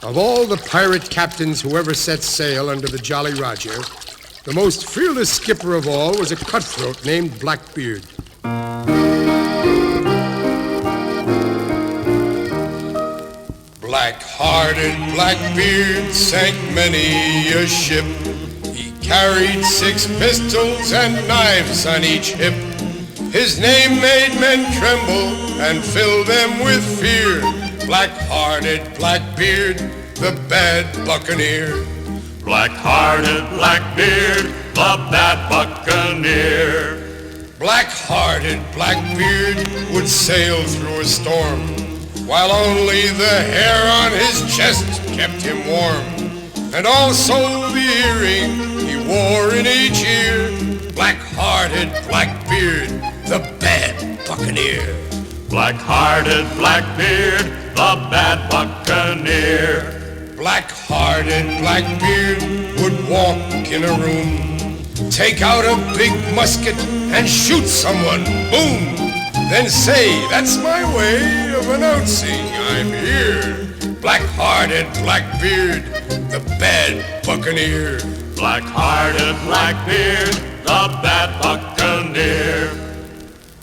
Of all the pirate captains who ever set sail under the Jolly Roger, the most fearless skipper of all was a cutthroat named Blackbeard. Black-hearted Blackbeard sank many a ship. He carried 6 pistols and knives on each hip. His name made men tremble and filled them with fear. Black-hearted Blackbeard, the bad buccaneer. Black-hearted Blackbeard, the bad buccaneer. Black-hearted Blackbeard would sail through a storm, while only the hair on his chest kept him warm, and also the earring he wore in each ear. Black-hearted Blackbeard, the bad buccaneer. Black-hearted Blackbeard, the bad buccaneer. Black-hearted Blackbeard would walk in a room, take out a big musket and shoot someone, boom! Then say, that's my way of announcing I'm here. Black-hearted Blackbeard, the bad buccaneer. Black-hearted Blackbeard, the bad buccaneer.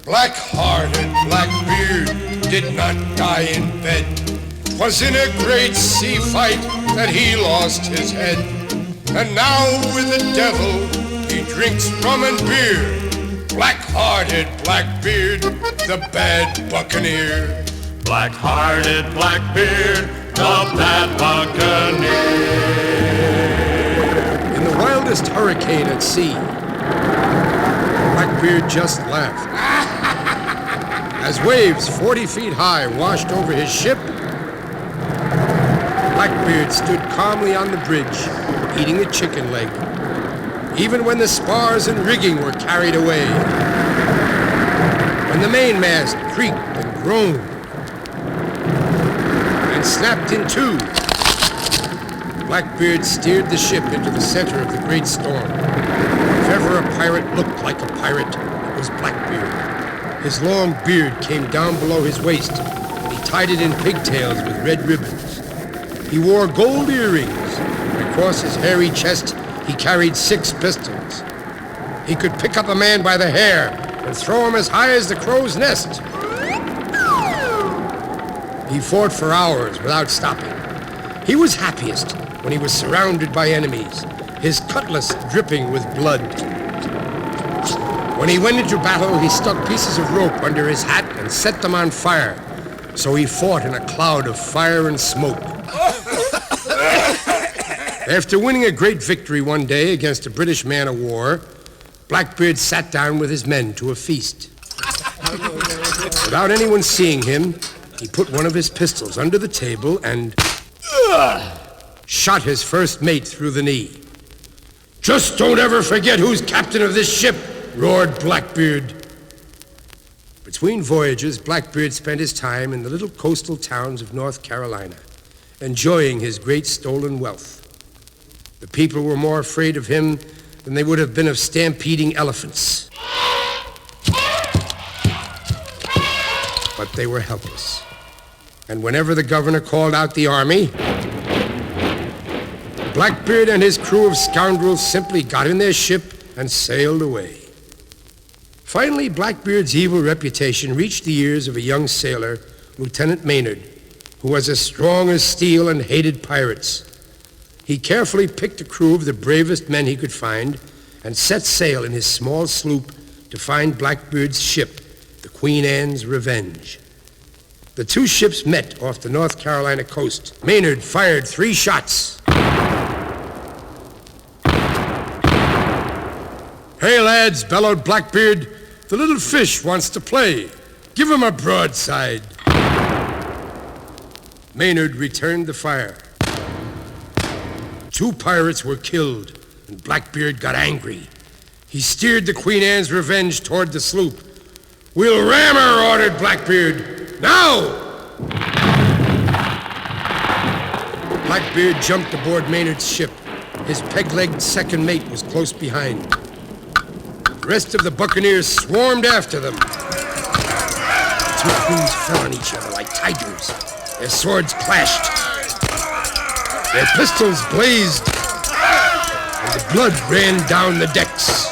Black-hearted Blackbeard did not die in bed. 'Twas in a great sea fight that he lost his head. And now with the devil he drinks rum and beer. Black-hearted Blackbeard, the bad buccaneer. Black-hearted Blackbeard, the bad buccaneer. In the wildest hurricane at sea, Blackbeard just laughed. As waves 40 feet high washed over his ship, Blackbeard stood calmly on the bridge, eating a chicken leg, even when the spars and rigging were carried away, when the mainmast creaked and groaned and snapped in two. Blackbeard steered the ship into the center of the great storm. If ever a pirate looked like a pirate, it was Blackbeard. His long beard came down below his waist, and he tied it in pigtails with red ribbons. He wore gold earrings, and across his hairy chest he carried 6 pistols. He could pick up a man by the hair and throw him as high as the crow's nest. He fought for hours without stopping. He was happiest when he was surrounded by enemies, his cutlass dripping with blood. When he went into battle, he stuck pieces of rope under his hat and set them on fire. So he fought in a cloud of fire and smoke. After winning a great victory one day against a British man-of-war, Blackbeard sat down with his men to a feast. Without anyone seeing him, he put one of his pistols under the table and shot his first mate through the knee. "Just don't ever forget who's captain of this ship," roared Blackbeard. Between voyages, Blackbeard spent his time in the little coastal towns of North Carolina, enjoying his great stolen wealth. The people were more afraid of him than they would have been of stampeding elephants. But they were helpless. And whenever the governor called out the army, Blackbeard and his crew of scoundrels simply got in their ship and sailed away. Finally, Blackbeard's evil reputation reached the ears of a young sailor, Lieutenant Maynard, who was as strong as steel and hated pirates. He carefully picked a crew of the bravest men he could find and set sail in his small sloop to find Blackbeard's ship, the Queen Anne's Revenge. The 2 ships met off the North Carolina coast. Maynard fired 3 shots. "Hey, lads," bellowed Blackbeard, "the little fish wants to play. Give him a broadside." Maynard returned the fire. 2 pirates were killed, and Blackbeard got angry. He steered the Queen Anne's Revenge toward the sloop. "We'll ram her," ordered Blackbeard. "Now!" Blackbeard jumped aboard Maynard's ship. His peg-legged second mate was close behind. The rest of the buccaneers swarmed after them. The 2 crews fell on each other like tigers. Their swords clashed. Their pistols blazed, and the blood ran down the decks.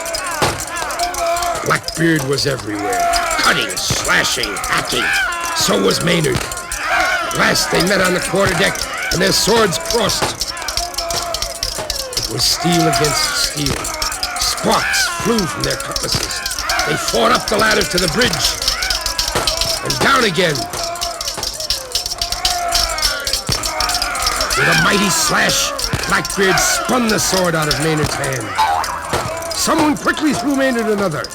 Blackbeard was everywhere, cutting, slashing, hacking. So was Maynard. At last they met on the quarterdeck, and their swords crossed. It was steel against steel. Sparks flew from their cutlasses. They fought up the ladder to the bridge, and down again. With a mighty slash, Blackbeard spun the sword out of Maynard's hand. Someone quickly threw Maynard another. The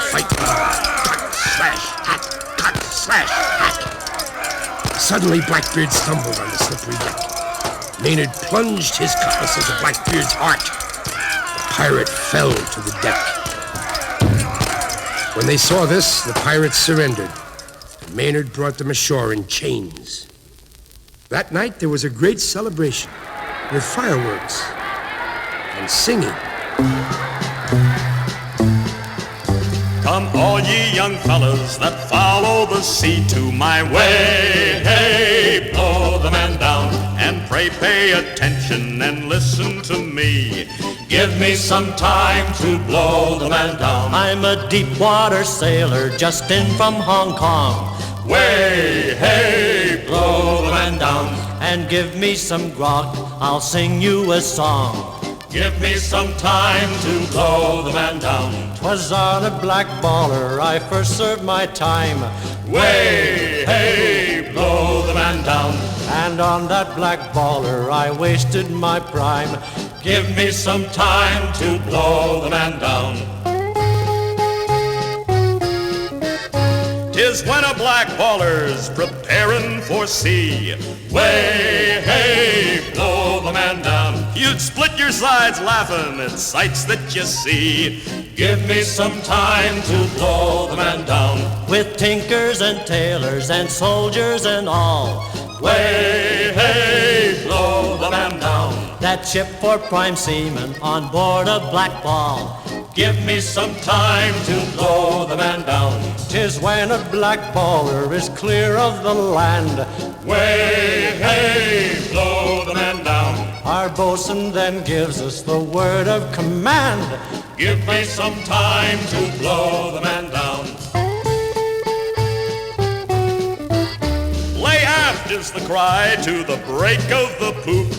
fight went on. Cut, slash, hack, cut, slash, hack. Suddenly, Blackbeard stumbled on the slippery deck. Maynard plunged his cutlass into Blackbeard's heart. The pirate fell to the deck. When they saw this, the pirates surrendered, and Maynard brought them ashore in chains. That night, there was a great celebration with fireworks and singing. Come all ye young fellas that follow the sea to my way. Hey, blow the man down and pray pay attention and listen to me. Give me some time to blow the man down. I'm a deep water sailor just in from Hong Kong. Way, hey, blow the man down. And give me some grog, I'll sing you a song. Give me some time to blow the man down. 'Twas on a black baller I first served my time. Way, hey, blow the man down. And on that black baller I wasted my prime. Give me some time to blow the man down. 'Tis when a black baller's preparing for sea. Way, hey, blow the man down. You'd split your sides laughing at sights that you see. Give me some time to blow the man down. With tinkers and tailors and soldiers and all. Way, hey, blow the man down. That ship for prime seamen on board a black ball. Give me some time to blow the man down. 'Tis when a black baller is clear of the land. Way, hey, blow the man down. Our bosun then gives us the word of command. Give me some time to blow the man down. Lay aft is the cry to the break of the poop.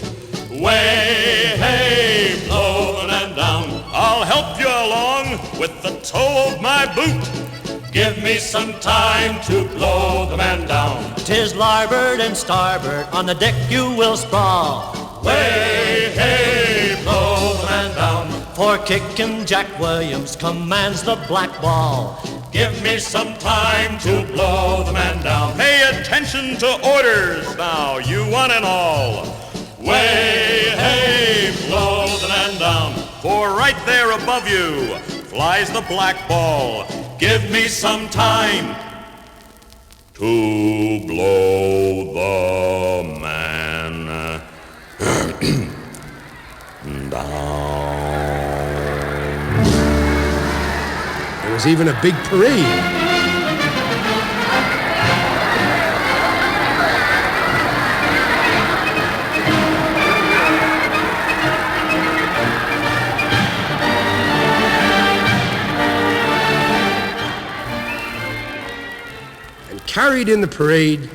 Way, hey, blow the man down. I'll help you along with the toe of my boot. Give me some time to blow the man down. 'Tis larboard and starboard, on the deck you will sprawl. Way, hey, blow the man down. For Kickin' Jack Williams commands the black ball. Give me some time to blow the man down. Pay attention to orders now, you one and all. Way, hey, blow the man down. For right there above you flies the black ball. Give me some time to blow the man down. There was even a big parade. Carried in the parade,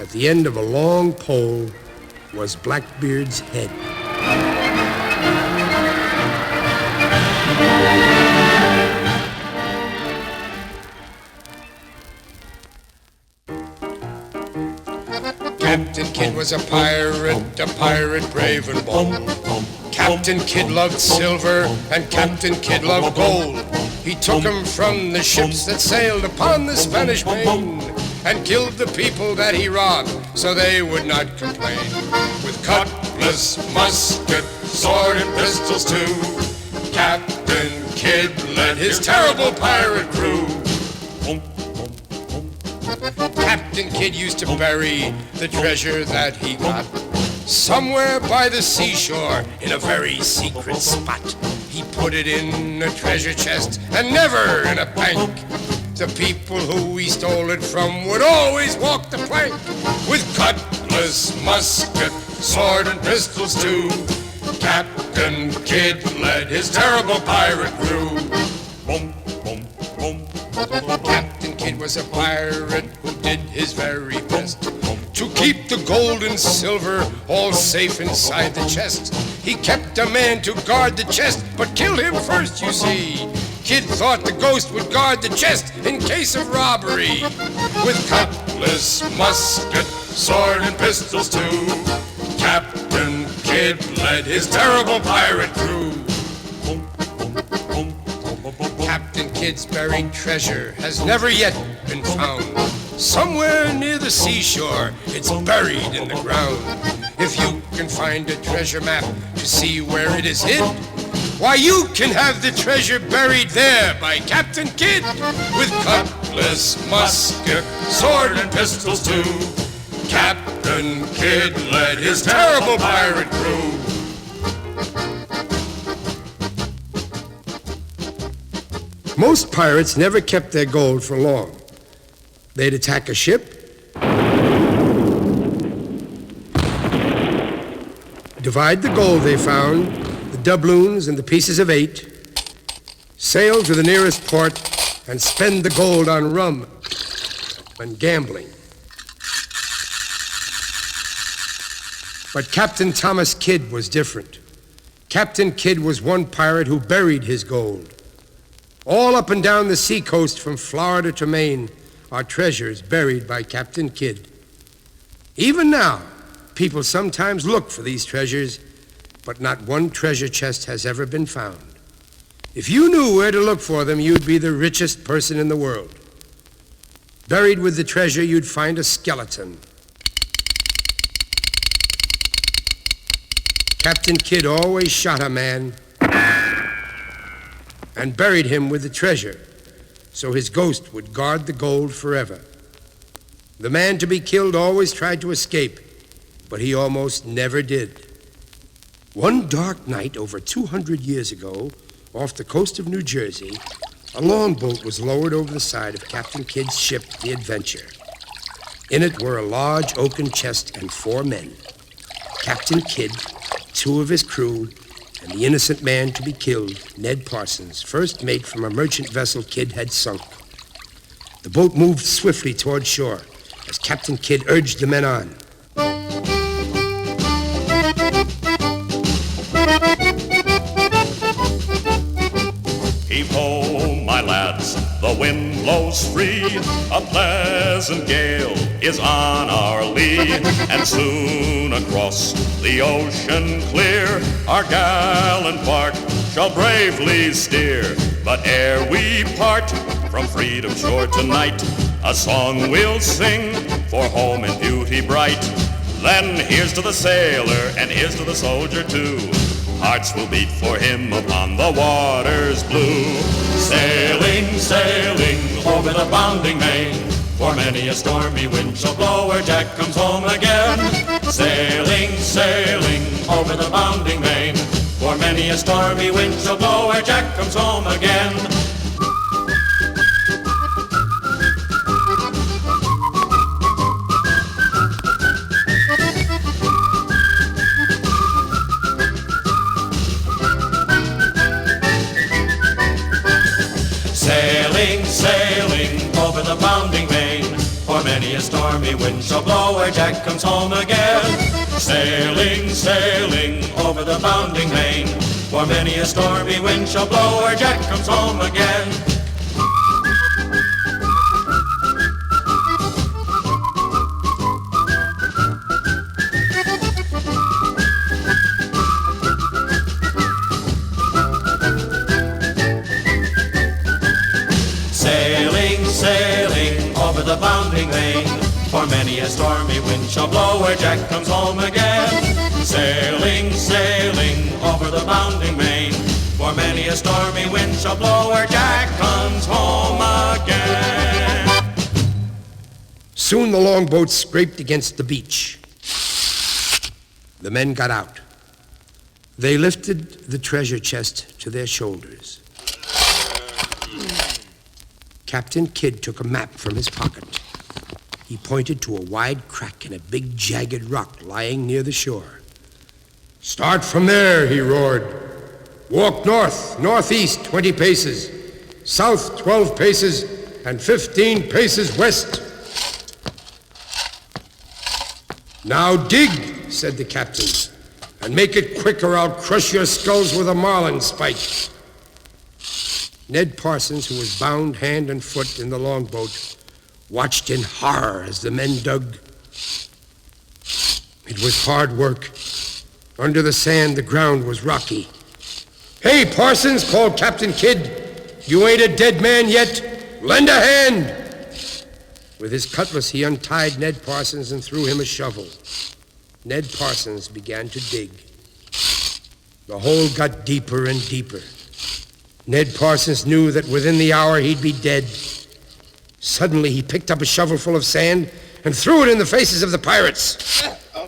at the end of a long pole, was Blackbeard's head. Captain Kidd was a pirate brave and bold. Captain Kidd loved silver, and Captain Kidd loved gold. He took 'em from the ships that sailed upon the Spanish Main, and killed the people that he robbed, so they would not complain. With cutlass, musket, sword, and pistols too, Captain Kidd led his terrible pirate crew. Captain Kidd used to bury the treasure that he got somewhere by the seashore in a very secret spot. He put it in a treasure chest and never in a bank. The people who he stole it from would always walk the plank. With cutlass, musket, sword and pistols too. Captain Kidd led his terrible pirate crew. Boom, boom, boom. Captain Kidd was a pirate who did his very best to keep the gold and silver all safe inside the chest. He kept a man to guard the chest, but killed him first, you see. Kidd thought the ghost would guard the chest in case of robbery. With cutlass, musket, sword, and pistols too, Captain Kidd led his terrible pirate crew. Captain Kidd's buried treasure has never yet been found. Somewhere near the seashore, it's buried in the ground. If you can find a treasure map to see where it is hid, why, you can have the treasure buried there by Captain Kidd. With cutlass, musket, sword, and pistols too, Captain Kidd led his terrible pirate crew. Most pirates never kept their gold for long. They'd attack a ship, divide the gold they found, the doubloons and the pieces of 8, sail to the nearest port, and spend the gold on rum and gambling. But Captain Thomas Kidd was different. Captain Kidd was one pirate who buried his gold. All up and down the seacoast from Florida to Maine are treasures buried by Captain Kidd. Even now, people sometimes look for these treasures, but not one treasure chest has ever been found. If you knew where to look for them, you'd be the richest person in the world. Buried with the treasure, you'd find a skeleton. Captain Kidd always shot a man and buried him with the treasure, so his ghost would guard the gold forever. The man to be killed always tried to escape, but he almost never did. One dark night over 200 years ago, off the coast of New Jersey, a longboat was lowered over the side of Captain Kidd's ship, the Adventure. In it were a large oaken chest and 4 men. Captain Kidd, 2 of his crew, and the innocent man to be killed, Ned Parsons, first mate from a merchant vessel Kidd had sunk. The boat moved swiftly toward shore as Captain Kidd urged the men on. Heave-ho, my lads, the wind blows free. A pleasant gale is on our lee, and soon across the ocean clear our gallant bark shall bravely steer. But ere we part from freedom shore tonight, a song we'll sing for home and beauty bright. Then here's to the sailor, and here's to the soldier too. Hearts will beat for him upon the waters blue. Sailing, sailing over the bounding main, for many a stormy wind shall blow where Jack comes home again. Sailing, sailing over the bounding main, for many a stormy wind shall blow where Jack comes home again. Sailing, sailing over the bounding main, for many a stormy wind shall blow where Jack comes home again. Sailing, sailing over the bounding main, for many a stormy wind shall blow where Jack comes home again. Sailing, sailing over the bounding main, for many a stormy wind shall blow where Jack comes home again. Sailing, sailing over the bounding main, for many a stormy wind shall blow where Jack comes home again. Soon the longboat scraped against the beach. The men got out. They lifted the treasure chest to their shoulders. Captain Kidd took a map from his pocket. He pointed to a wide crack in a big jagged rock lying near the shore. "Start from there," he roared. "Walk north, northeast 20 paces, south 12 paces, and 15 paces west." "Now dig," said the captain, "and make it quick or I'll crush your skulls with a marlin spike." Ned Parsons, who was bound hand and foot in the longboat, watched in horror as the men dug. It was hard work. Under the sand, the ground was rocky. "Hey, Parsons," called Captain Kidd, "you ain't a dead man yet. Lend a hand." With his cutlass, he untied Ned Parsons and threw him a shovel. Ned Parsons began to dig. The hole got deeper and deeper. Ned Parsons knew that within the hour he'd be dead. Suddenly, he picked up a shovelful of sand and threw it in the faces of the pirates.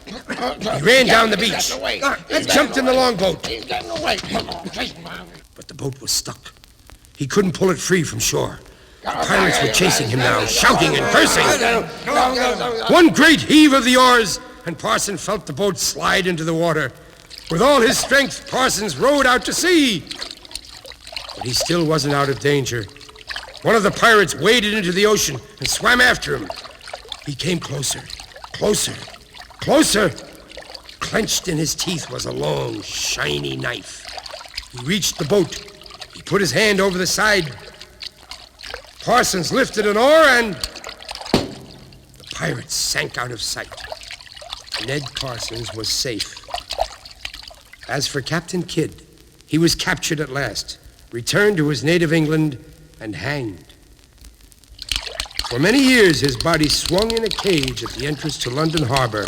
He ran down the beach and jumped in the longboat. But the boat was stuck. He couldn't pull it free from shore. The pirates were chasing him now, shouting and cursing. One great heave of the oars, and Parsons felt the boat slide into the water. With all his strength, Parsons rowed out to sea. But he still wasn't out of danger. One of the pirates waded into the ocean and swam after him. He came closer, closer, closer. Clenched in his teeth was a long, shiny knife. He reached the boat. He put his hand over the side. Parsons lifted an oar and the pirates sank out of sight. Ned Parsons was safe. As for Captain Kidd, he was captured at last, returned to his native England, and hanged. For many years, his body swung in a cage at the entrance to London Harbor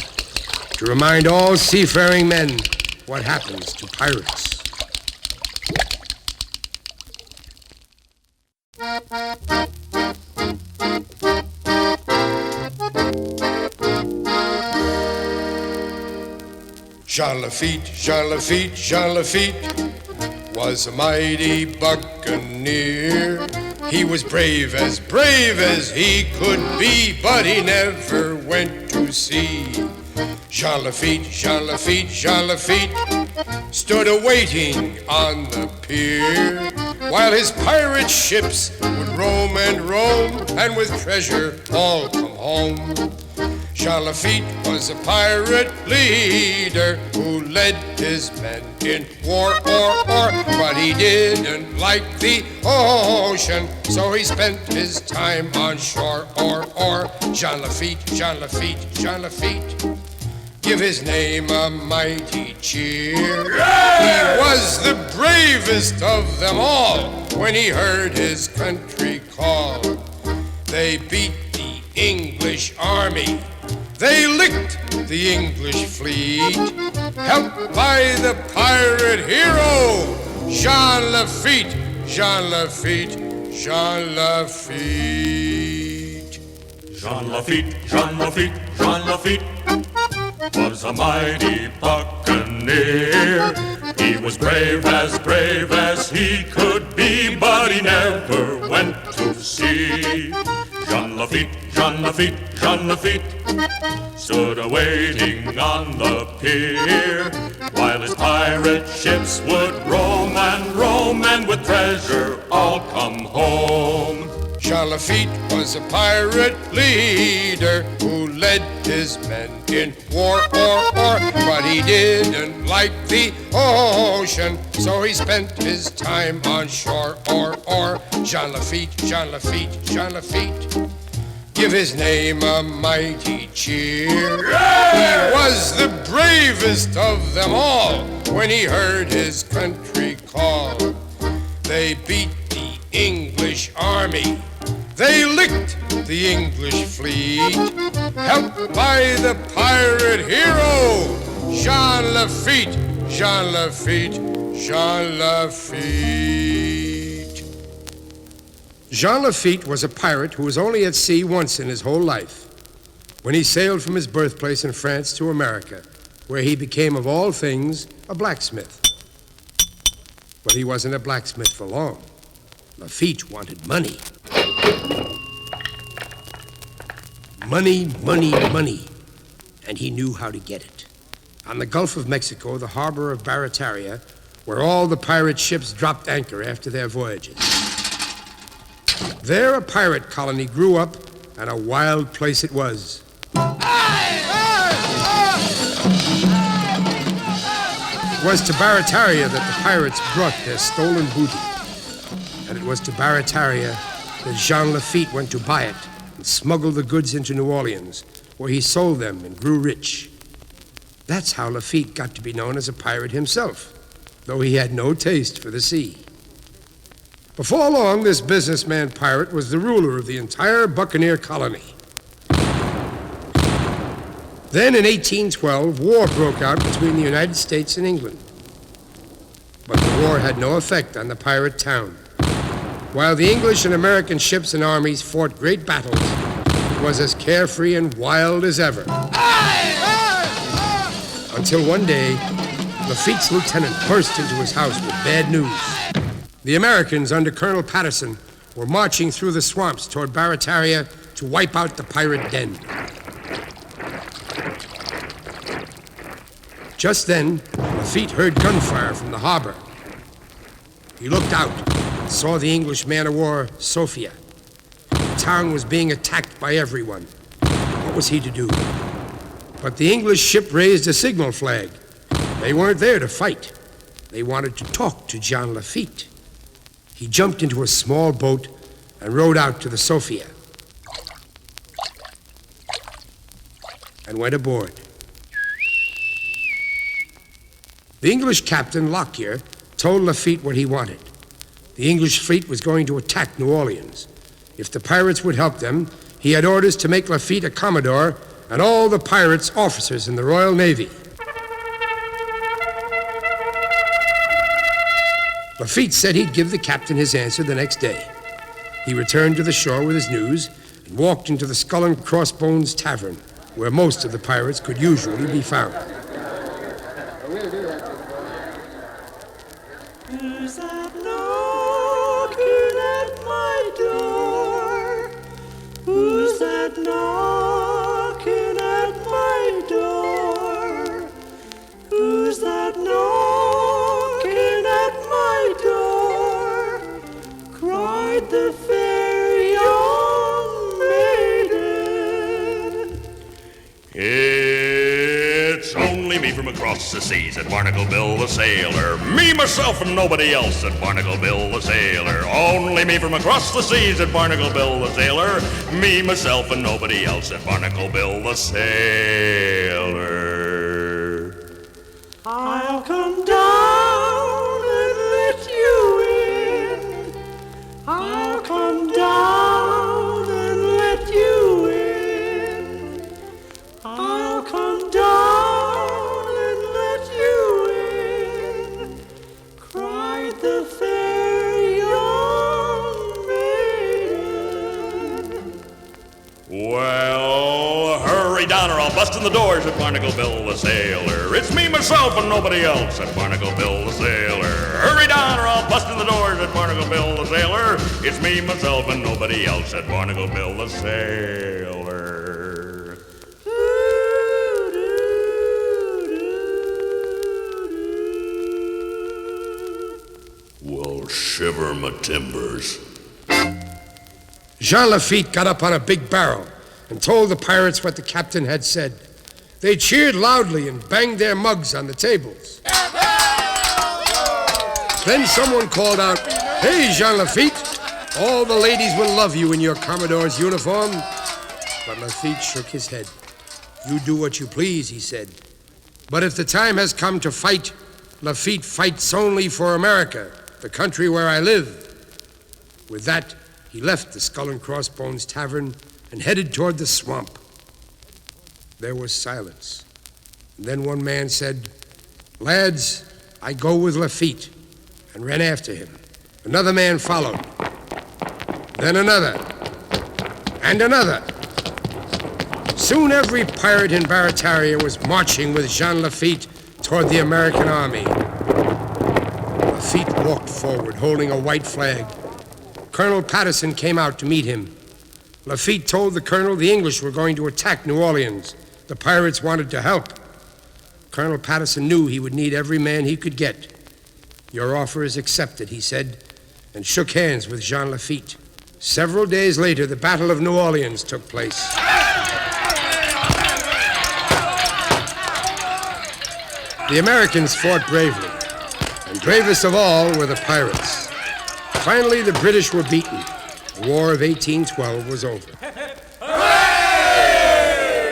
to remind all seafaring men what happens to pirates. Jean Lafitte, Jean Lafitte, Jean Lafitte was a mighty buccaneer. He was brave as he could be, but he never went to sea. Jean Lafitte, Jean Lafitte, Jean Lafitte stood awaiting on the pier while his pirate ships would roam and with treasure all come home. Jean Lafitte was a pirate leader who led his men in war, but he didn't like the ocean, so he spent his time on shore, Jean Lafitte, Jean Lafitte, Jean Lafitte, give his name a mighty cheer. He was the bravest of them all when he heard his country call. They beat the English army. They licked the English fleet, helped by the pirate hero, Jean Lafitte, Jean Lafitte, Jean Lafitte. Jean Lafitte, Jean Lafitte, Jean Lafitte was a mighty buccaneer. He was brave as he could be, but he never went to sea. Jean Lafitte, Jean Lafitte, Jean Lafitte stood awaiting on the pier while his pirate ships would roam and with treasure all come home. Jean Lafitte was a pirate leader who led his men in war, but he didn't like the ocean, so he spent his time on shore, Jean Lafitte, Jean Lafitte, Jean Lafitte, give his name a mighty cheer. He was the bravest of them all when he heard his country call. They beat the English army. They licked the English fleet, helped by the pirate hero, Jean Lafitte, Jean Lafitte, Jean Lafitte. Jean Lafitte was a pirate who was only at sea once in his whole life, when he sailed from his birthplace in France to America, where he became, of all things, a blacksmith. But he wasn't a blacksmith for long. Lafitte wanted money. Money, money, money. And he knew how to get it. On the Gulf of Mexico, the harbor of Barataria, where all the pirate ships dropped anchor after their voyages. There a pirate colony grew up, and a wild place it was. It was to Barataria that the pirates brought their stolen booty. And it was to Barataria that Jean Lafitte went to buy it and smuggle the goods into New Orleans, where he sold them and grew rich. That's how Lafitte got to be known as a pirate himself, though he had no taste for the sea. Before long, this businessman pirate was the ruler of the entire buccaneer colony. Then in 1812, war broke out between the United States and England. But the war had no effect on the pirate town. While the English and American ships and armies fought great battles, it was as carefree and wild as ever. Until one day, Lafitte's lieutenant burst into his house with bad news. The Americans, under Colonel Patterson, were marching through the swamps toward Barataria to wipe out the pirate den. Just then, Lafitte heard gunfire from the harbor. He looked out and saw the English man-of-war Sophia. The town was being attacked by everyone. What was he to do? But the English ship raised a signal flag. They weren't there to fight. They wanted to talk to Jean Lafitte. He jumped into a small boat and rowed out to the Sophia and went aboard. The English captain, Lockyer, told Lafitte what he wanted. The English fleet was going to attack New Orleans. If the pirates would help them, he had orders to make Lafitte a commodore and all the pirates officers in the Royal Navy. Lafitte said he'd give the captain his answer the next day. He returned to the shore with his news and walked into the Skull and Crossbones Tavern, where most of the pirates could usually be found. Who's that knocking at my door? Who's that knocking at my door? Who's that knocking at my door? Cried the fair young maiden. It's only me from across the seas, said Barnacle Bill the sailor. Me, myself, and nobody else, said Barnacle Bill the sailor. Only me from across the seas, said Barnacle Bill the sailor. Me, myself, and nobody else, said Barnacle Bill the sailor. I'll come down and let you in. I'll come down and let you in. I'll come down and let you in. Cried the fair young maiden. Well, hurry down or I'll bust in the doors, said Barnacle Bill the sailor. It's me, myself, and nobody else, said Barnacle Bill the sailor. Hurry down or I'll bust in the doors, said Barnacle Bill the sailor. It's me, myself, and nobody else, said Barnacle Bill the sailor. Well, shiver my timbers. Jean Lafitte got up on a big barrel and told the pirates what the captain had said. They cheered loudly and banged their mugs on the tables. Then someone called out, "Hey, Jean Lafitte, all the ladies will love you in your Commodore's uniform." But Lafitte shook his head. "You do what you please," he said. "But if the time has come to fight, Lafitte fights only for America, the country where I live." With that, he left the Skull and Crossbones Tavern and headed toward the swamp. There was silence. And then one man said, "Lads, I go with Lafitte," and ran after him. Another man followed. Then another. And another. Soon every pirate in Barataria was marching with Jean Lafitte toward the American army. Lafitte walked forward, holding a white flag. Colonel Patterson came out to meet him. Lafitte told the colonel the English were going to attack New Orleans. The pirates wanted to help. Colonel Patterson knew he would need every man he could get. "Your offer is accepted," he said, and shook hands with Jean Lafitte. Several days later, the Battle of New Orleans took place. The Americans fought bravely, and bravest of all were the pirates. Finally, the British were beaten. The War of 1812 was over.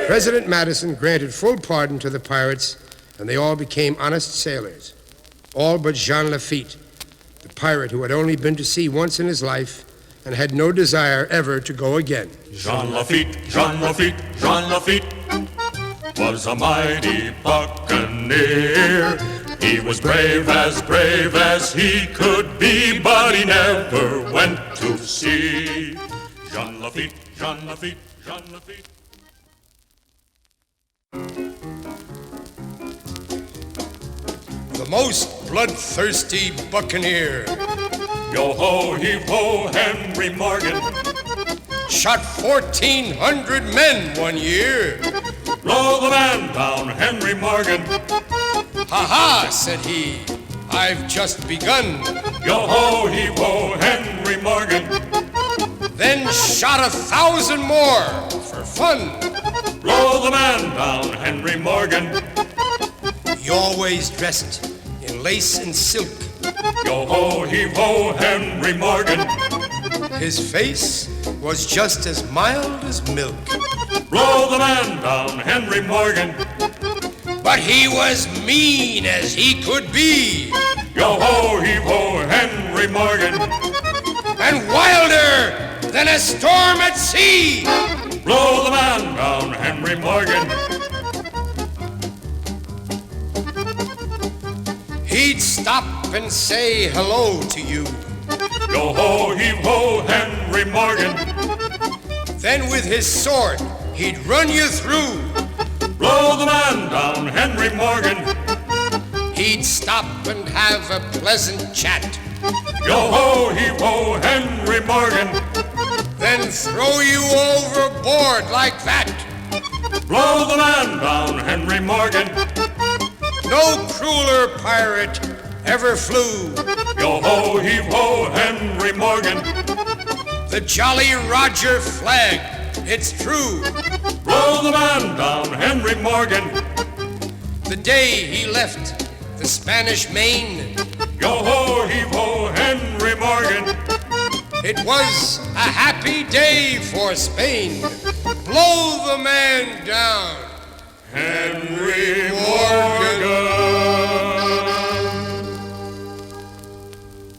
President Madison granted full pardon to the pirates, and they all became honest sailors. All but Jean Lafitte, the pirate who had only been to sea once in his life and had no desire ever to go again. Jean Lafitte, Jean Lafitte, Jean Lafitte was a mighty buccaneer. He was brave as he could be, but he never went to sea. Jean Lafitte, Jean Lafitte, Jean Lafitte. The most bloodthirsty buccaneer. Yo-ho, heave-ho, Henry Morgan. Shot 1,400 men one year. Blow the man down, Henry Morgan. "Ha-ha," said he, "I've just begun." Yo-ho, heave-ho, Henry Morgan. Then shot 1,000 more for fun. Blow the man down, Henry Morgan. He always dressed in lace and silk. Yo-ho, heave-ho, Henry Morgan. His face was just as mild as milk. Blow the man down, Henry Morgan. But he was mean as he could be. Yo-ho, heave-ho, Henry Morgan. And wilder than a storm at sea. Blow the man down, Henry Morgan. He'd stop and say hello to you. Yo-ho, heave-ho, Henry Morgan. Then with his sword, he'd run you through. Blow the man down, Henry Morgan. He'd stop and have a pleasant chat. Yo-ho, heave-ho, Henry Morgan. Then throw you overboard like that. Blow the man down, Henry Morgan. No crueler pirate ever flew. Yo-ho, heave-ho, Henry Morgan. The Jolly Roger flag, it's true. Blow the man down, Henry Morgan. The day he left the Spanish Main, Yo-ho, heave-ho, Henry Morgan. it was a happy day for Spain. Blow the man down, Henry Morgan.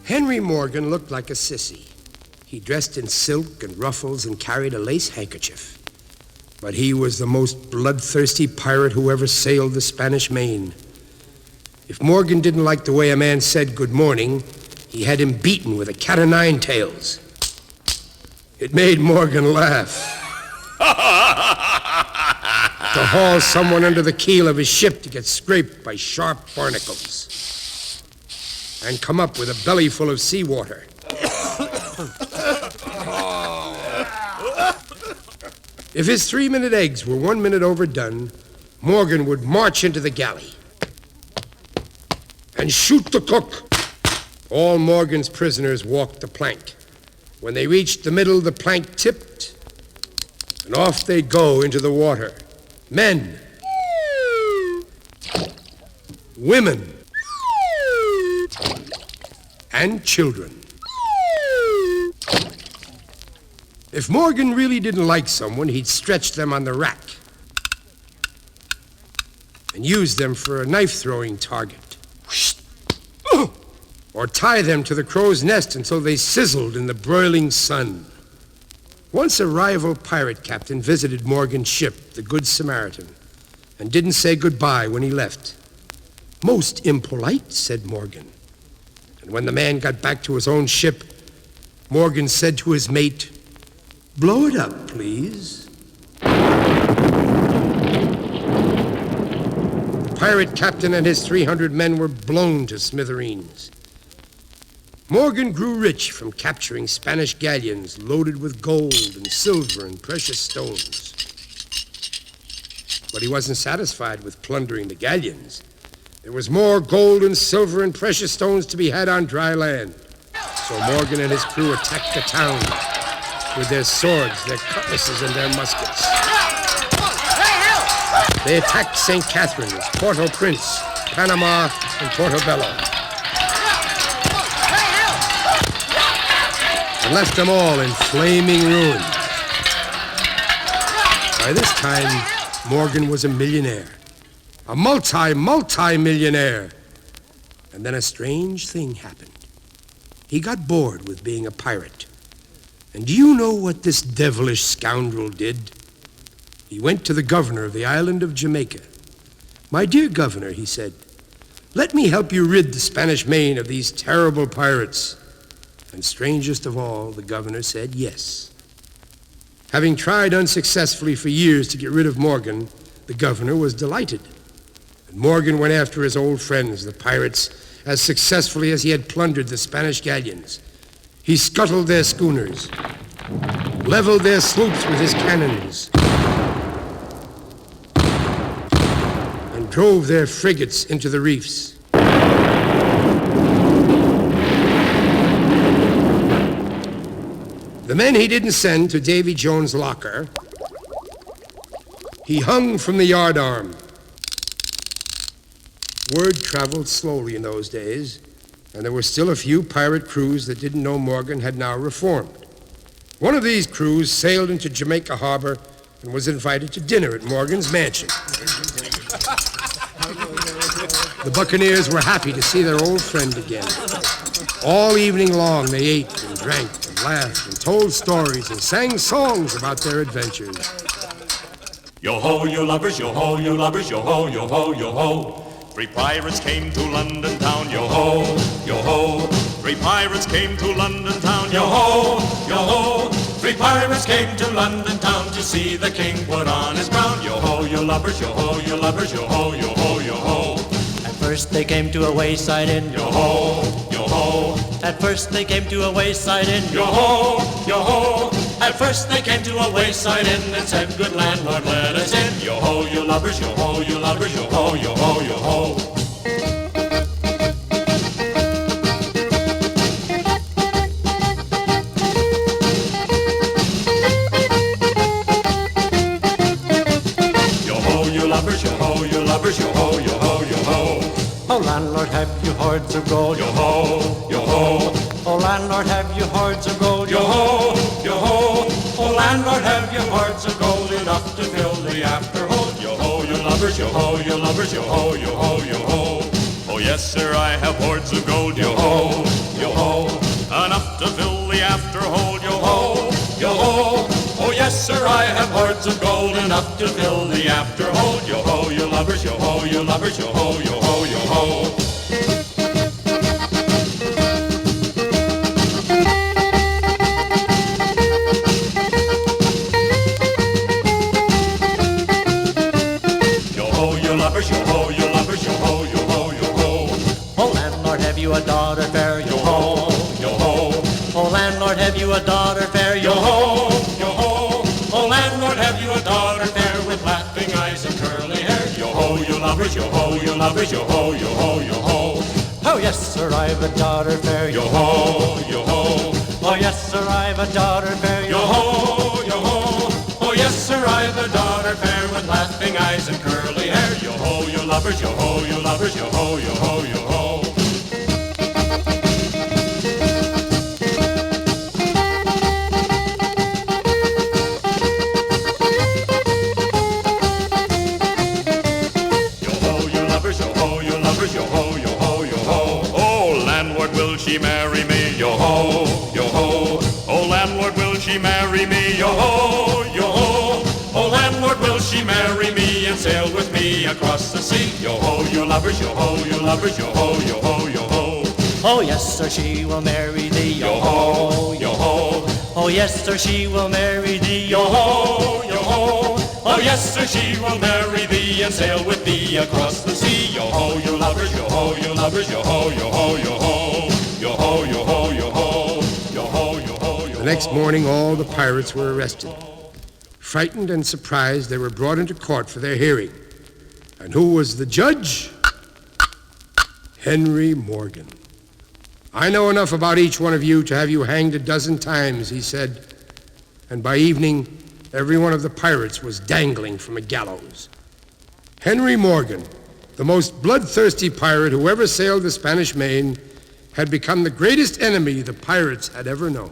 Henry Morgan looked like a sissy. He dressed in silk and ruffles and carried a lace handkerchief. But he was the most bloodthirsty pirate who ever sailed the Spanish Main. If Morgan didn't like the way a man said good morning, he had him beaten with a cat o' nine tails. It made Morgan laugh. To haul someone under the keel of his ship to get scraped by sharp barnacles and come up with a belly full of seawater. If his 3-minute eggs were 1 minute overdone, Morgan would march into the galley and shoot the cook. All Morgan's prisoners walked the plank. When they reached the middle, the plank tipped, and off they'd go into the water. Men, women, and children. If Morgan really didn't like someone, he'd stretch them on the rack and use them for a knife-throwing target. Or tie them to the crow's nest until they sizzled in the broiling sun. Once a rival pirate captain visited Morgan's ship, the Good Samaritan, and didn't say goodbye when he left. "Most impolite," said Morgan. And when the man got back to his own ship, Morgan said to his mate, "Blow it up, please." The pirate captain and his 300 men were blown to smithereens. Morgan grew rich from capturing Spanish galleons loaded with gold and silver and precious stones. But he wasn't satisfied with plundering the galleons. There was more gold and silver and precious stones to be had on dry land. So Morgan and his crew attacked the town with their swords, their cutlasses, and their muskets. They attacked St. Catherine's, Port-au-Prince, Panama, and Portobello, and left them all in flaming ruin. By this time, Morgan was a millionaire, a multi-millionaire. And then a strange thing happened. He got bored with being a pirate. And do you know what this devilish scoundrel did? He went to the governor of the island of Jamaica. "My dear governor," he said, "let me help you rid the Spanish Main of these terrible pirates." And strangest of all, the governor said yes. Having tried unsuccessfully for years to get rid of Morgan, the governor was delighted. And Morgan went after his old friends, the pirates, as successfully as he had plundered the Spanish galleons. He scuttled their schooners, leveled their sloops with his cannons, and drove their frigates into the reefs. The men he didn't send to Davy Jones' locker, he hung from the yardarm. Word traveled slowly in those days, and there were still a few pirate crews that didn't know Morgan had now reformed. One of these crews sailed into Jamaica Harbor and was invited to dinner at Morgan's mansion. The buccaneers were happy to see their old friend again. All evening long they ate and drank and laughed and told stories and sang songs about their adventures. Yo-ho, you lovers, yo-ho, you lovers, yo-ho, yo-ho, yo-ho. 3 pirates came to London town, yo-ho, yo-ho. 3 pirates came to London town, yo-ho, yo-ho. 3 pirates came to London town to see the king put on his crown. Yo-ho, you lovers, yo-ho, you lovers, yo-ho, yo-ho, yo-ho. At first they came to a wayside inn, Yo-ho, yo-ho, At first they came to a wayside inn, yo-ho, yo-ho. At first they came to a wayside inn and said, "Good landlord, let us in." Yo-ho, you lovers, yo-ho, you lovers, yo-ho, yo-ho, yo-ho. Yo-ho, you lovers, yo-ho, you lovers, yo-ho, yo-ho, yo-ho. Oh landlord, have you hoards of gold? Yo-ho, yo-ho, Oh landlord, have you hoards of gold? yo-ho, yo-ho. Oh, landlord, have you hearts of gold enough to fill the afterhold? Yo-ho, you lovers, yo-ho, you lovers, yo-ho, yo-ho, yo-ho. Oh, yes, sir, I have hoards of gold, yo-ho, yo-ho. Enough to fill the afterhold, yo-ho, yo-ho. Oh, yes, sir, I have hoards of gold enough to fill the afterhold. Yo-ho, you lovers, yo-ho, you lovers, yo-ho, yo-ho, yo-ho. Yo-ho, you lovers, yo-ho, you lovers, yo-ho, yo-ho, yo-ho. Oh landlord, have you a daughter fair? Yo-ho, yo-ho, Oh landlord, have you a daughter fair? yo-ho, yo-ho. Oh, landlord, have you a daughter fair with laughing eyes and curly hair? Yo-ho, you lovers, yo-ho, you lovers, yo-ho, yo-ho, yo-ho. Oh yes sir, I've a daughter fair. Yo-ho, yo-ho, Oh yes sir, I've a daughter fair. yo-ho, yo-ho. Oh, yes, sir, I've a daughter fair with laughing eyes and curly hair. Yo-ho, you lovers, yo-ho, you lovers, yo-ho, yo-ho, yo-ho. Yo-ho, you lovers, yo-ho, you lovers, yo-ho, yo-ho, yo-ho. Oh, landlord, will she marry me? Yo-ho, yo-ho. Oh, landlord, will she marry me? Yo-ho, yo-ho. Oh, landlord, will she marry me and sail with me across the sea? Yo-ho, you lovers, yo-ho, you lovers, yo-ho, yo-ho, yo-ho. Oh yes sir, she will marry thee. Yo-ho, yo-ho. Oh yes sir, she will marry thee. Yo-ho, yo-ho. Oh, yes, sir, she will marry thee and sail with thee across the sea. Yo-ho, you lovers, yo-ho, you lovers, yo-ho, yo-ho, yo-ho. Yo-ho, yo-ho, yo-ho, yo-ho, yo-ho, yo-ho. The next morning, all the pirates were arrested. Frightened and surprised, they were brought into court for their hearing. And who was the judge? Henry Morgan. "I know enough about each one of you to have you hanged a dozen times," he said. And by evening, every one of the pirates was dangling from a gallows. Henry Morgan, the most bloodthirsty pirate who ever sailed the Spanish Main, had become the greatest enemy the pirates had ever known.